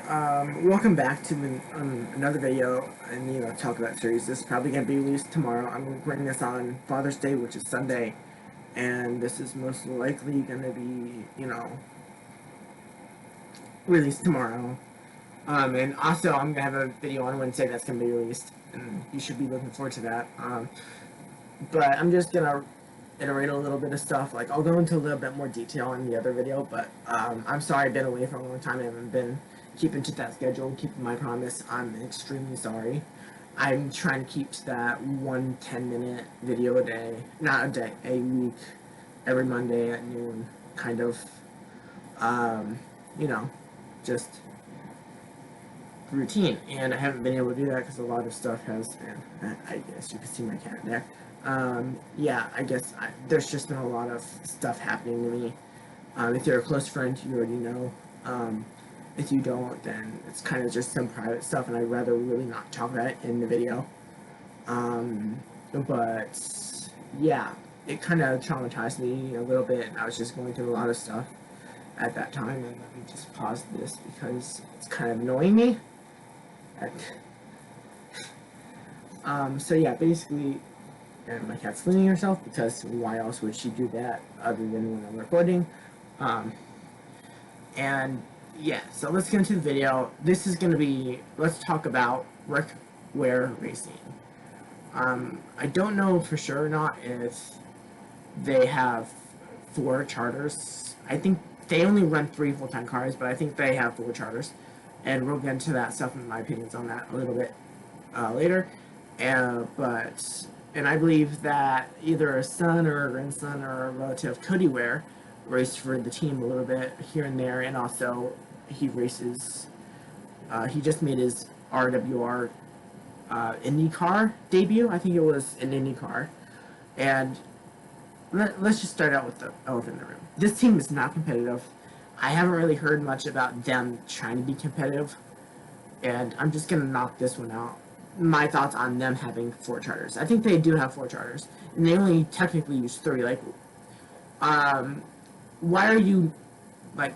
Welcome back to another video and talk about series. This is probably gonna be released tomorrow. I'm recording this on Father's Day, which is Sunday, and this is most likely gonna be released tomorrow. And also I'm gonna have a video on Wednesday that's gonna be released, and you should be looking forward to that. But I'm just gonna iterate a little bit of stuff. Like I'll go into a little bit more detail in the other video, but I'm sorry I've been away for a long time. I haven't been keeping to that schedule, keeping my promise. I'm extremely sorry. I'm trying to keep to that 1 10-minute video a day, not a day, a week, every Monday at noon, kind of, um, you know, just routine. And I haven't been able to do that because a lot of stuff has been, I guess you can see my cat there. Yeah, I guess there's just been a lot of stuff happening to me. If you're a close friend, you already know. If you don't, then it's kind of just some private stuff, and I'd rather really not talk about it in the video. But yeah, it kind of traumatized me a little bit, and I was just going through a lot of stuff at that time. And let me just pause this because it's kind of annoying me. So yeah, basically, and my cat's cleaning herself because why else would she do that other than when I'm recording? And yeah, so let's get into the video. This is going to be, let's talk about Ware Racing. I don't know for sure or not if they have 4 charters. I think they only run 3 full-time cars, but I think they have 4 charters. And we'll get into that stuff and my opinions on that a little bit later. And I believe that either a son or a grandson or a relative, Cody Ware, raced for the team a little bit here and there, and also he races. He just made his RWR IndyCar debut. I think it was an IndyCar. And let's just start out with the elephant in the room. This team is not competitive. I haven't really heard much about them trying to be competitive, and I'm just gonna knock this one out. My thoughts on them having 4 charters. I think they do have 4 charters, and they only technically use 3. Like, why are you like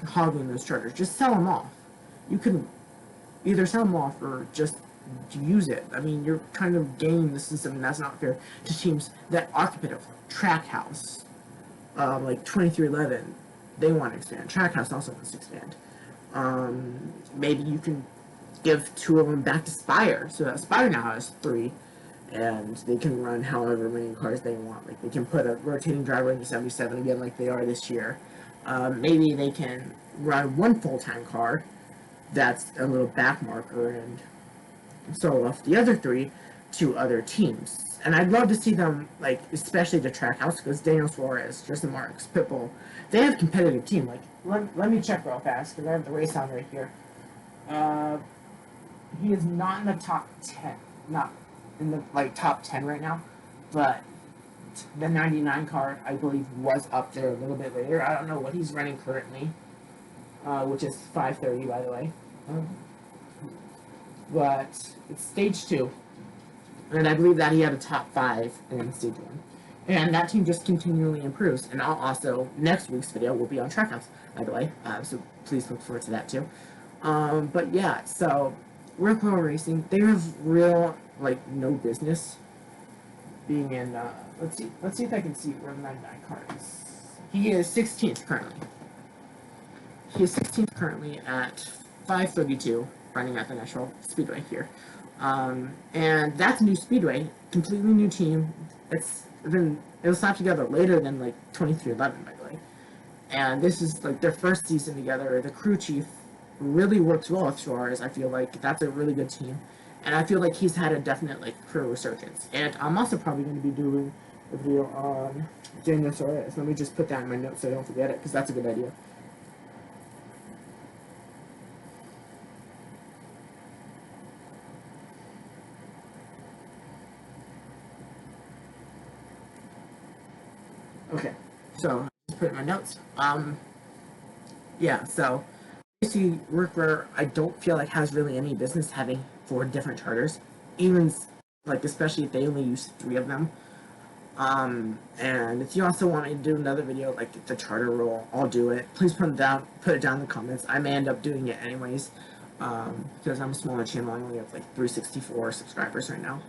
hogging those charters? Just sell them off. You can either sell them off or just use it. I mean, you're kind of gaming the system, and that's not fair to teams that are competitive. Trackhouse, like 2311, they want to expand. Trackhouse also wants to expand. Maybe you can give 2 of them back to Spire, so that Spire now has 3, and they can run however many cars they want. Like, they can put a rotating driver into 77 again like they are this year. Maybe they can run 1 full-time car that's a little back marker and sell off the other 3 to other teams. And I'd love to see them, like, especially the Trackhouse, because Daniel Suarez, Tristan Marks, Pitbull, they have a competitive team. Like, let me check real fast, because I have the race on right here. He is not in the top 10, not in the, like, top 10 right now, but the 99 car, I believe, was up there a little bit later. I don't know what he's running currently, which is 530, by the way. But it's stage 2, and I believe that he had a top 5 in stage 1. And that team just continually improves. And also, next week's video will be on Trackhouse, by the way, so please look forward to that too. But yeah, so Ware Racing, they have real, like, no business being in, let's see if I can see where the 99 car is. He is 16th currently. He is 16th currently at 532, running at the National Speedway here. And that's a new speedway, completely new team. It was slapped together later than, like, 2311, by the way. And this is, like, their first season together. The crew chief really works well with Suarez. I feel like that's a really good team. And I feel like he's had a definite, like, career resurgence. And I'm also probably going to be doing a video on Daniel Suarez. Let me just put that in my notes so I don't forget it, because that's a good idea. Okay, so just put in my notes. Yeah, so basically, Ware, I don't feel like has really any business having 4 different charters, even like especially if they only use 3 of them. And if you also want me to do another video, like the charter rule, I'll do it. Please put it down in the comments. I may end up doing it anyways. because I'm a smaller channel. I only have like 364 subscribers right now.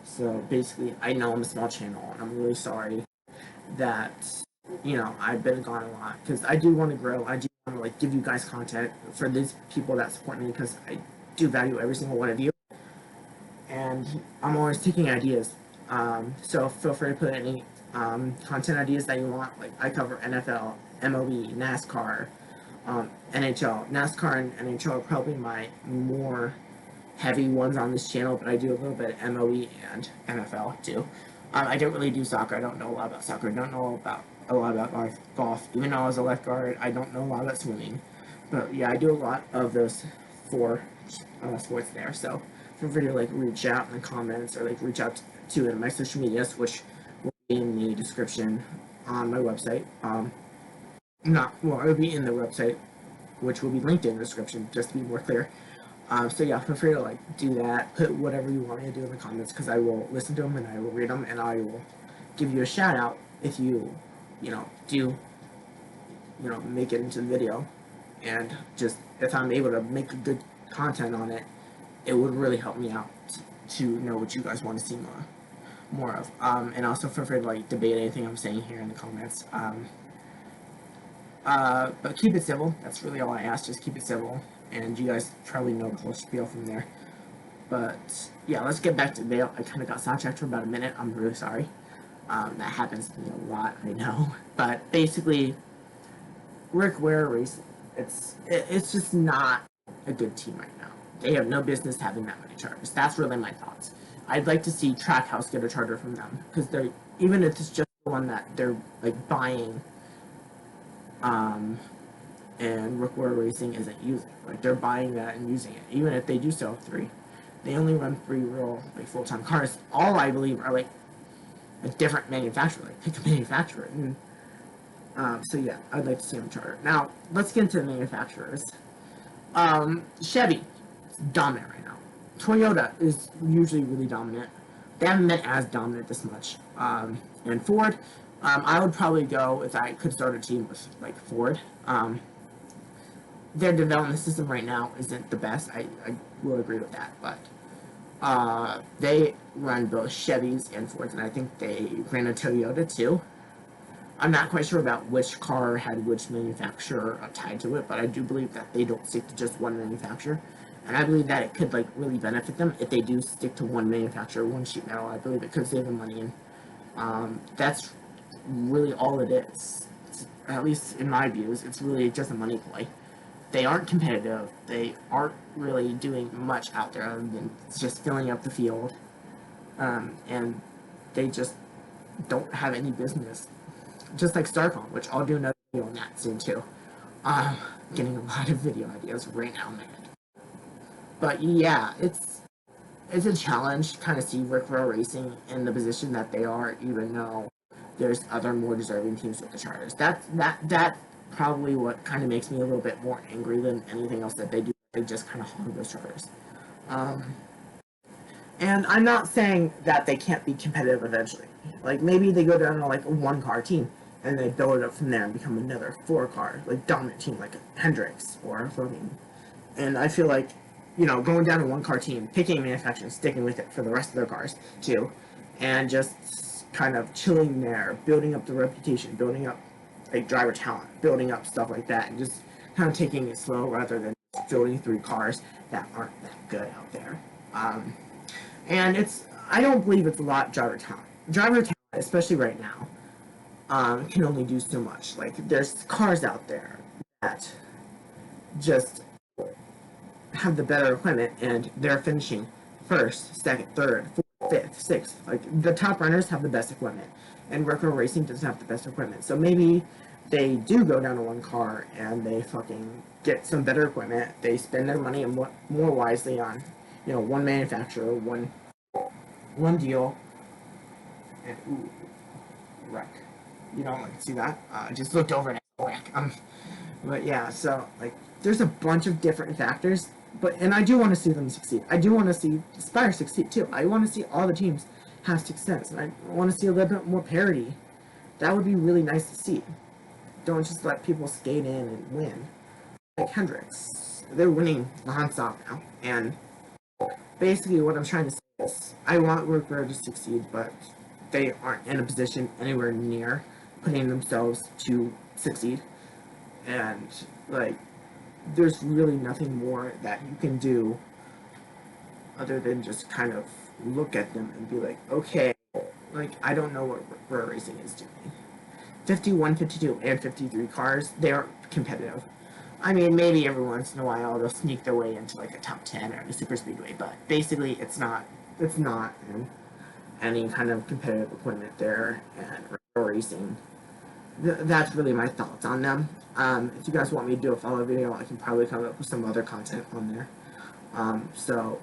So basically, I know I'm a small channel, and I'm really sorry that, you know, I've been gone a lot, because I do want to grow. I do want to like give you guys content for these people that support me, because I do value every single one of you, and I'm always taking ideas. So feel free to put any content ideas that you want. Like, I cover NFL, MLB, NASCAR, NHL. NASCAR and NHL are probably my more heavy ones on this channel, but I do a little bit of MLB and NFL too. I don't really do soccer. I don't know a lot about soccer. I don't know a lot about golf. Even though I was a lifeguard, I don't know a lot about swimming. But yeah, I do a lot of those four sports there. So feel free to like reach out in the comments, or like reach out to my social medias, which will be in the description on my website. Not well, it'll be in the website, which will be linked in the description, just to be more clear. So yeah, feel free to like do that. Put whatever you want me to do in the comments, because I will listen to them and I will read them, and I will give you a shout out if you, do, make it into the video. And just if I'm able to make a good content on it, it would really help me out to know what you guys want to see more of. And also feel free to like debate anything I'm saying here in the comments. But keep it civil. That's really all I ask. Just keep it civil, and you guys probably know the whole spiel from there. But yeah, let's get back to the video. I kind of got sidetracked for about a minute. I'm really sorry. That happens to me a lot, I know. But basically, Ware Racing, it's just not a good team right now. They have no business having that many charters. That's really my thoughts. I'd like to see Trackhouse get a charter from them, because they're, even if it's just the one that they're like buying, and Ware Racing isn't using. Like, they're buying that and using it. Even if they do sell 3, they only run 3 real like full-time cars. All I believe are like a different manufacturer. Like, pick a manufacturer. And so yeah, I'd like to see them charter. Now let's get into the manufacturers. Chevy is dominant right now. Toyota is usually really dominant. They haven't been as dominant this much. And Ford, I would probably go, if I could start a team with like Ford. Their development system right now isn't the best. I will agree with that, but they run both Chevys and Fords, and I think they ran a Toyota too. I'm not quite sure about which car had which manufacturer tied to it, but I do believe that they don't stick to just one manufacturer, and I believe that it could like really benefit them if they do stick to one manufacturer, one sheet metal. I believe it could save them money, and that's really all it is. At least in my views, it's really just a money play. They aren't competitive. They aren't really doing much out there other than just filling up the field, and they just don't have any business. Just like Starcom, which I'll do another video on that soon too. Getting a lot of video ideas right now, man. But yeah, it's a challenge to kind of see Ware Racing in the position that they are, even though there's other more deserving teams with the charters. That's probably what kind of makes me a little bit more angry than anything else that they do. They just kind of hog those charters. And I'm not saying that they can't be competitive eventually. Like, maybe they go down to like a 1-car team, and they build it up from there and become another 4-car, like, dominant team, like Hendrix or fucking. And I feel like, going down to 1-car team, picking a manufacturer and sticking with it for the rest of their cars too, and just kind of chilling there, building up the reputation, building up like driver talent, building up stuff like that, and just kind of taking it slow rather than building 3 cars that aren't that good out there. And I don't believe it's a lot driver talent. Driver talent, especially right now, can only do so much. Like, there's cars out there that just have the better equipment, and they're finishing first, second, third, fourth, fifth, sixth. Like, the top runners have the best equipment, and Ware Racing doesn't have the best equipment. So maybe they do go down to 1 car and they fucking get some better equipment. They spend their money more wisely on, one manufacturer, one deal. And ooh, wreck. You don't like see that? I just looked over and wreck. But yeah, so like, there's a bunch of different factors. And I do want to see them succeed. I do want to see Spire succeed too. I want to see all the teams have success, and I want to see a little bit more parity. That would be really nice to see. Don't just let people skate in and win. Like Hendrix. they're winning nonstop now. And basically, what I'm trying to say is, I want Ware to succeed, but they aren't in a position anywhere near putting themselves to succeed. And like, there's really nothing more that you can do other than just kind of look at them and be like, okay, like, I don't know what Ware Racing is doing. 51, 52, and 53 cars, they are competitive. I mean, maybe every once in a while they'll sneak their way into like a top 10 or a super speedway, but basically it's not in any kind of competitive equipment there. And racing, that's really my thoughts on them. If you guys want me to do a follow video, I can probably come up with some other content on there. So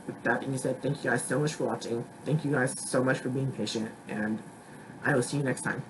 with that being said, thank you guys so much for watching. Thank you guys so much for being patient, and I will see you next time.